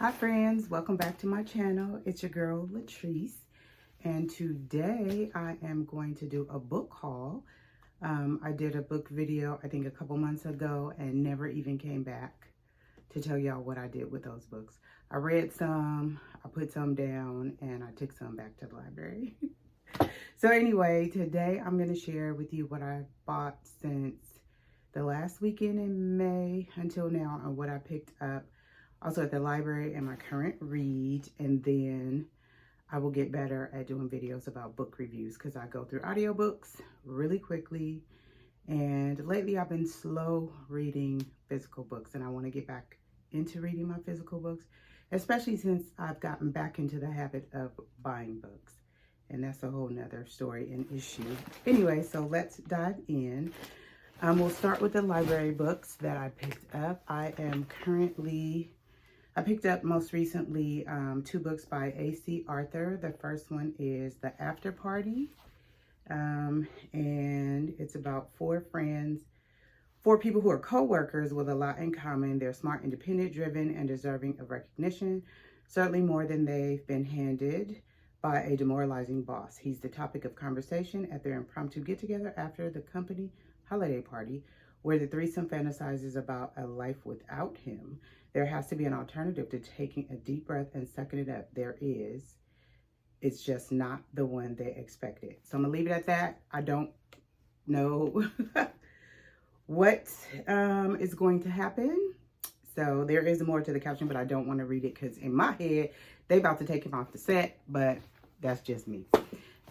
Hi friends, welcome back to my channel. It's your girl Latrice, and today I am going to do a book haul. I did a book video I think a couple months ago and never even came back to tell y'all what I did with those books. I read some, I put some down, and I took some back to the library. So anyway, today I'm going to share with you what I bought since the last weekend in May until now and what I picked up also at the library and my current read, and then I will get better at doing videos about book reviews because I go through audiobooks really quickly, and lately I've been slow reading physical books and I want to get back into reading my physical books, especially since I've gotten back into the habit of buying books, and that's a whole nother story and issue. Anyway, so let's dive in. We'll start with the library books that I picked up. I picked up most recently two books by A.C. Arthur. The first one is The After Party, and it's about four people who are co-workers with a lot in common. They're smart, independent, driven, and deserving of recognition, certainly more than they've been handed by a demoralizing boss. He's the topic of conversation at their impromptu get-together after the company holiday party, where the threesome fantasizes about a life without him. There has to be an alternative to taking a deep breath and sucking it up. There is. It's just not the one they expected. So I'm going to leave it at that. I don't know what is going to happen. So there is more to the caption, but I don't want to read it because in my head, they about to take him off the set, but that's just me.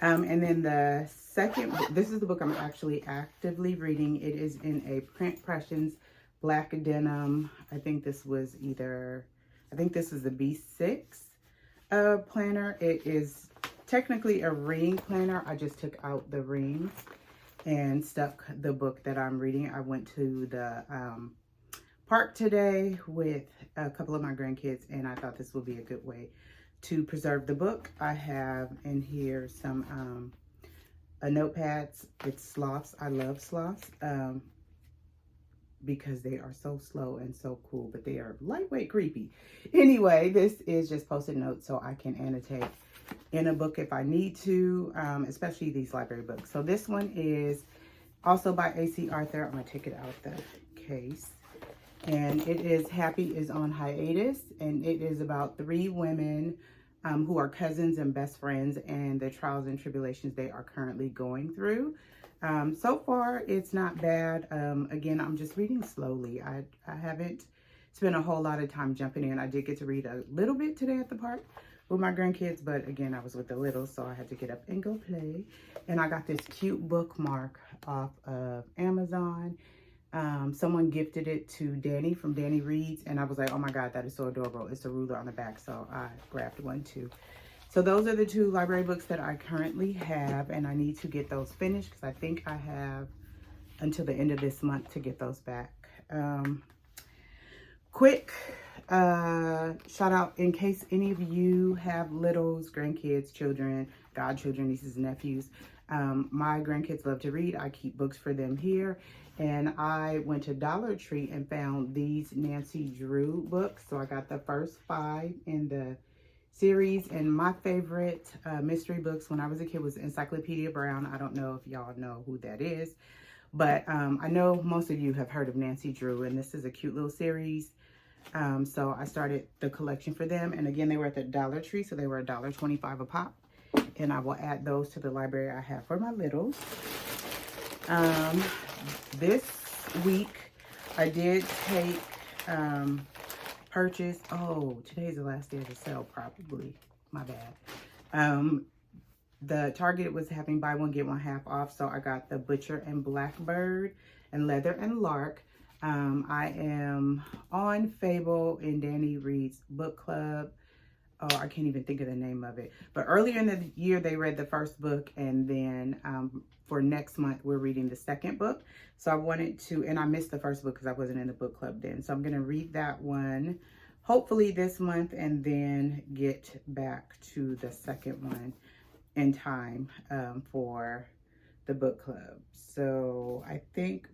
And then the second, this is the book I'm actually actively reading. It is in a print pressions black denim. I think this is the B6 planner. It is technically a ring planner. I just took out the rings and stuck the book that I'm reading. I went to the park today with a couple of my grandkids, and I thought this would be a good way to preserve the book. I have in here some notepads. It's sloths. I love sloths because they are so slow and so cool, but they are lightweight creepy. Anyway, this is just post-it notes so I can annotate in a book if I need to, especially these library books. So this one is also by A.C. Arthur. I'm gonna take it out the case. And it is Happy is on Hiatus, and it is about three women who are cousins and best friends and the trials and tribulations they are currently going through. So far, it's not bad. Again, I'm just reading slowly. I haven't spent a whole lot of time jumping in. I did get to read a little bit today at the park with my grandkids, but again, I was with the littles, so I had to get up and go play. And I got this cute bookmark off of Amazon. Someone gifted it to Danny from Danny Reads, and I was like, oh my God, that is so adorable. It's a ruler on the back, so I grabbed one too. So those are the two library books that I currently have, and I need to get those finished because I think I have until the end of this month to get those back. Quick shout out, in case any of you have littles, grandkids, children, godchildren, nieces, and nephews. My grandkids love to read. I keep books for them here. And I went to Dollar Tree and found these Nancy Drew books. So I got the first 5 in the series. And my favorite mystery books when I was a kid was Encyclopedia Brown. I don't know if y'all know who that is, but I know most of you have heard of Nancy Drew, and this is a cute little series. So I started the collection for them. And again, they were at the Dollar Tree, so they were $1.25 a pop. And I will add those to the library I have for my littles. This week I did take purchase. Oh, today's the last day of the sale, probably. My bad. The Target was having buy one get one half off, so I got the Butcher and Blackbird and Leather and Lark. I am on Fable and Danny Reads book club. Oh, I can't even think of the name of it. But earlier in the year, they read the first book, and then for next month, we're reading the second book. So I wanted to, and I missed the first book because I wasn't in the book club then. So I'm going to read that one, hopefully this month, and then get back to the second one in time for the book club. So I think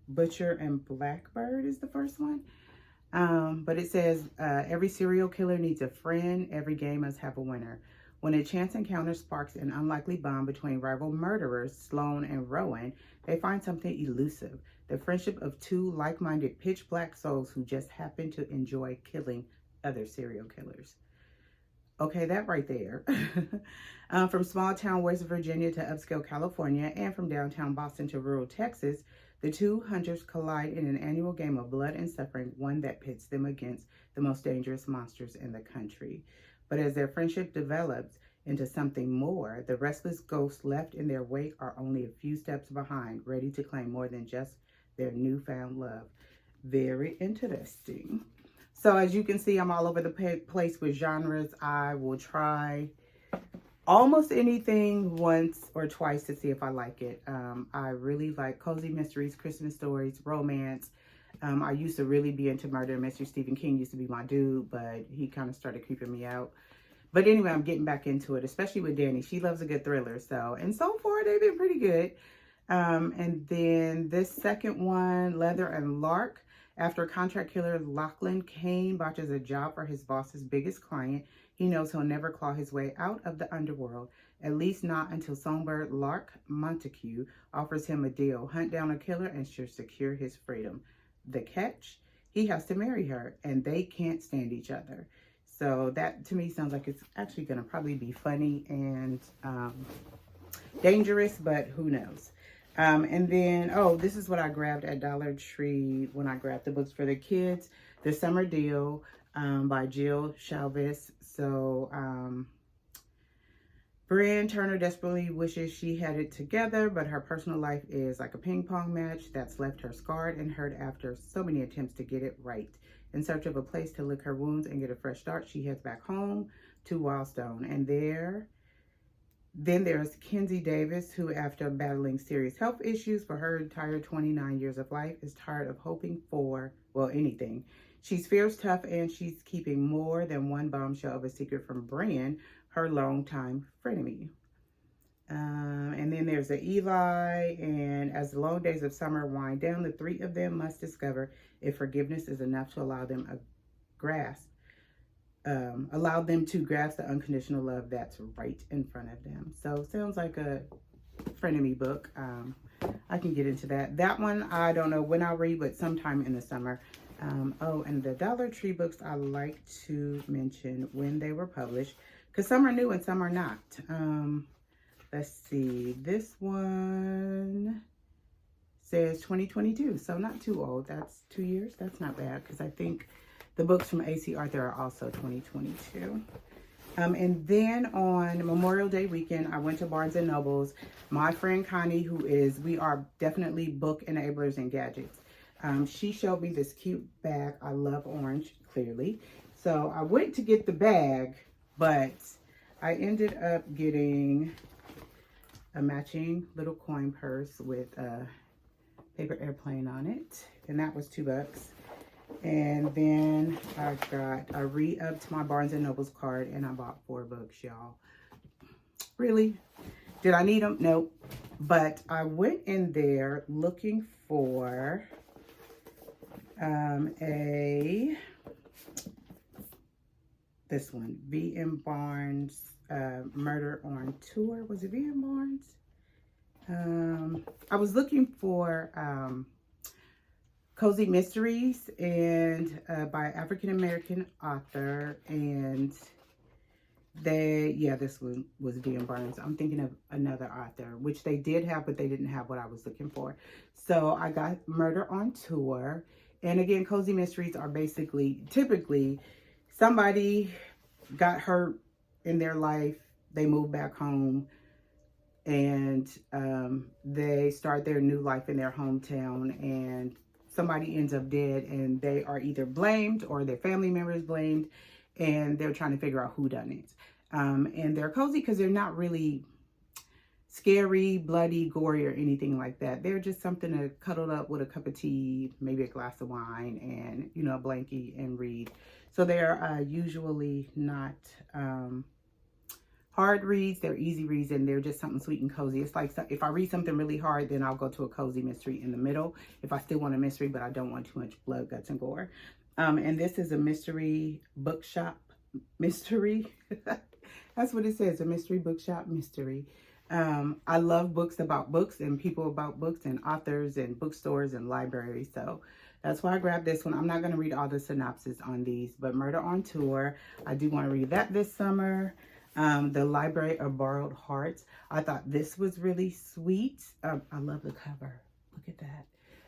Butcher and Blackbird is the first one. But it says, every serial killer needs a friend. Every game must have a winner. When a chance encounter sparks an unlikely bond between rival murderers, Sloan and Rowan, they find something elusive. The friendship of two like-minded pitch black souls who just happen to enjoy killing other serial killers. Okay, that right there. From small town West Virginia to upscale California, and from downtown Boston to rural Texas, the two hunters collide in an annual game of blood and suffering, one that pits them against the most dangerous monsters in the country. But as their friendship develops into something more, the restless ghosts left in their wake are only a few steps behind, ready to claim more than just their newfound love. Very interesting. So as you can see, I'm all over the place with genres. I will try almost anything once or twice to see if I like it. I really like cozy mysteries, Christmas stories, romance. I used to really be into murder and mystery. Stephen King used to be my dude, but he kind of started creeping me out. But anyway, I'm getting back into it, especially with Danny. She loves a good thriller. And so far, they've been pretty good. And then this second one, Leather and Lark. After contract killer Lachlan Kane botches a job for his boss's biggest client, he knows he'll never claw his way out of the underworld, at least not until songbird Lark Montague offers him a deal: hunt down a killer and secure his freedom. The catch? He has to marry her, and they can't stand each other. So that, to me, sounds like it's actually going to probably be funny and dangerous, but who knows? And then, oh, this is what I grabbed at Dollar Tree when I grabbed the books for the kids. The Summer Deal by Jill Chalvis. So, Brienne Turner desperately wishes she had it together, but her personal life is like a ping pong match that's left her scarred and hurt after so many attempts to get it right. In search of a place to lick her wounds and get a fresh start, she heads back home to Wildstone. And then there's Kenzie Davis, who, after battling serious health issues for her entire 29 years of life, is tired of hoping for, well, anything. She's fierce, tough, and she's keeping more than one bombshell of a secret from Brian, her longtime frenemy. And then there's the Eli, and as the long days of summer wind down, the three of them must discover if forgiveness is enough to allow them to grasp the unconditional love that's right in front of them. So sounds like a frenemy book. I can get into that. That one, I don't know when I'll read, but sometime in the summer. Oh, and the Dollar Tree books, I like to mention when they were published, because some are new and some are not. Let's see. This one says 2022, so not too old. That's 2 years. That's not bad, because I think the books from A.C. Arthur are also 2022. And then on Memorial Day weekend, I went to Barnes & Noble's. My friend Connie, we are definitely book enablers and gadgets. She showed me this cute bag. I love orange, clearly. So I went to get the bag, but I ended up getting a matching little coin purse with a paper airplane on it. And that was $2. And then I re-upped my Barnes & Noble's card and I bought 4 books, y'all. Really? Did I need them? Nope. But I went in there looking for this one, V.M. Barnes, Murder on Tour. Was it V.M. Barnes? I was looking for cozy mysteries and by African-American author, and this one was V.M. Barnes. I'm thinking of another author, which they did have, but they didn't have what I was looking for. So I got Murder on Tour. And again, cozy mysteries are typically somebody got hurt in their life, they move back home, and they start their new life in their hometown, and somebody ends up dead, and they are either blamed or their family members blamed, and they're trying to figure out who done it. And they're cozy because they're not really scary, bloody, gory, or anything like that. They're just something to cuddle up with a cup of tea, maybe a glass of wine, and, a blankie and read. So they're usually not hard reads. They're easy reads, and they're just something sweet and cozy. It's like, if I read something really hard, then I'll go to a cozy mystery in the middle if I still want a mystery, but I don't want too much blood, guts, and gore. And this is a mystery bookshop mystery. That's what it says, a mystery bookshop mystery. I love books about books and people about books and authors and bookstores and libraries. So that's why I grabbed this one. I'm not going to read all the synopsis on these, but Murder on Tour, I do want to read that this summer. The Library of Borrowed Hearts. I thought this was really sweet. I love the cover. Look at that.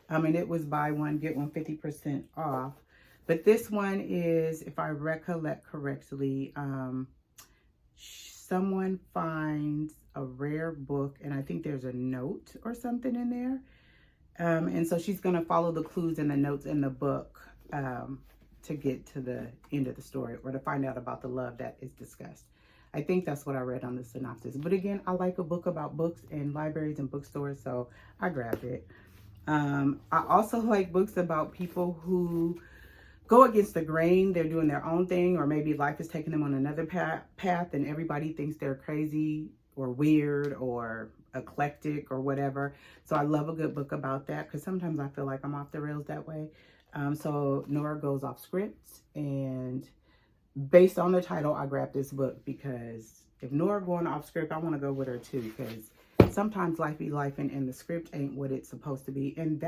And it was buy one, get one 50% off. But this one is, if I recollect correctly, someone finds a rare book, and I think there's a note or something in there. And so she's going to follow the clues and the notes in the book to get to the end of the story, or to find out about the love that is discussed. I think that's what I read on the synopsis. But again, I like a book about books and libraries and bookstores, so I grabbed it. I also like books about people who go against the grain. They're doing their own thing, or maybe life is taking them on another path and everybody thinks they're crazy or weird or eclectic or whatever. So I love a good book about that, because sometimes I feel like I'm off the rails that way. So Nora Goes Off Script, and based on the title, I grabbed this book, because if Nora going off script, I want to go with her too, because sometimes life be life, and the script ain't what it's supposed to be. And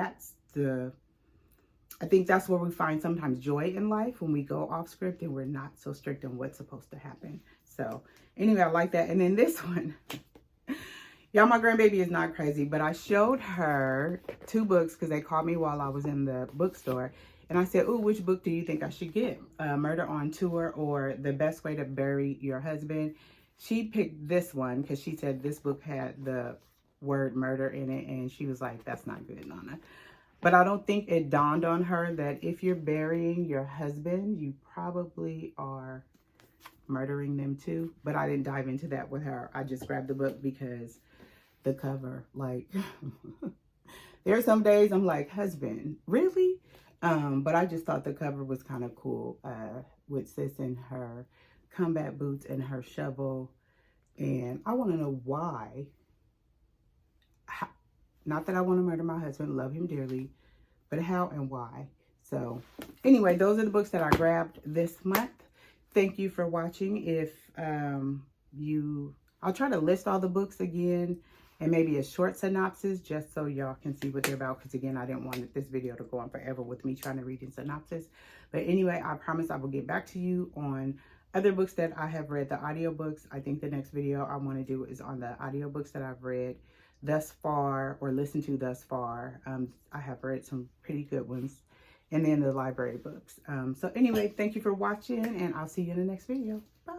I think that's where we find sometimes joy in life, when we go off script and we're not so strict on what's supposed to happen. So anyway, I like that. And then this one, y'all, my grandbaby is not crazy, but I showed her 2 books because they called me while I was in the bookstore. And I said, "Ooh, which book do you think I should get? Murder on Tour or The Best Way to Bury Your Husband?" She picked this one because she said this book had the word murder in it. And she was like, "That's not good, Nana." But I don't think it dawned on her that if you're burying your husband, you probably are murdering them too. But I didn't dive into that with her. I just grabbed the book because the cover, like, there are some days I'm like, husband, really? But I just thought the cover was kind of cool, with sis in her combat boots and her shovel. And I want to know why. Not that I want to murder my husband, love him dearly, but how and why. So anyway, those are the books that I grabbed this month. Thank you for watching. If I'll try to list all the books again, and maybe a short synopsis, just so y'all can see what they're about. Because again, I didn't want this video to go on forever with me trying to read in synopsis. But anyway, I promise I will get back to you on other books that I have read, the audiobooks. I think the next video I want to do is on the audiobooks that I've read thus far, or listened to thus far. I have read some pretty good ones. And then the library books. So anyway, thank you for watching, and I'll see you in the next video. Bye.